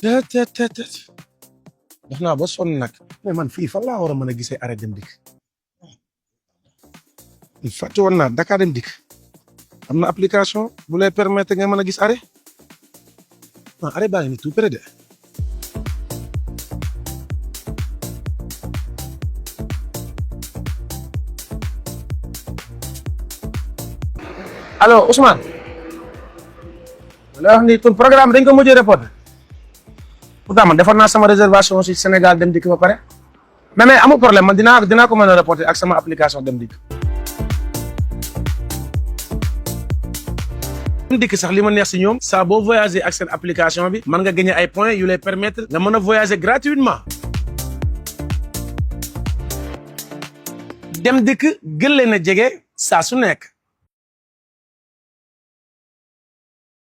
te def naa ba sonn nag mais man fii fan laa war a mën a gisee arrêt dem dikk fàtte woon naa Dakar dem dikk am na application bu lay permettre nga mën a gis arrêt arrêt baa ngi ni tout près de allo Ousmane la wax ni ton programme dañ ko mujjee reporté pourtant man defoon naa sama réservation ci Sénégal dem dikk ba pare mais amul problème man dinaa ko mën a reporter ak sama application dem dikk. dem dikk sax li ma neex ci ñoom saa boo voyager ak seen application bi mën nga gagner ay points yu lay permettre nga mën a voyager gratuitement. dem dikk gën leen a jege saa su nekk.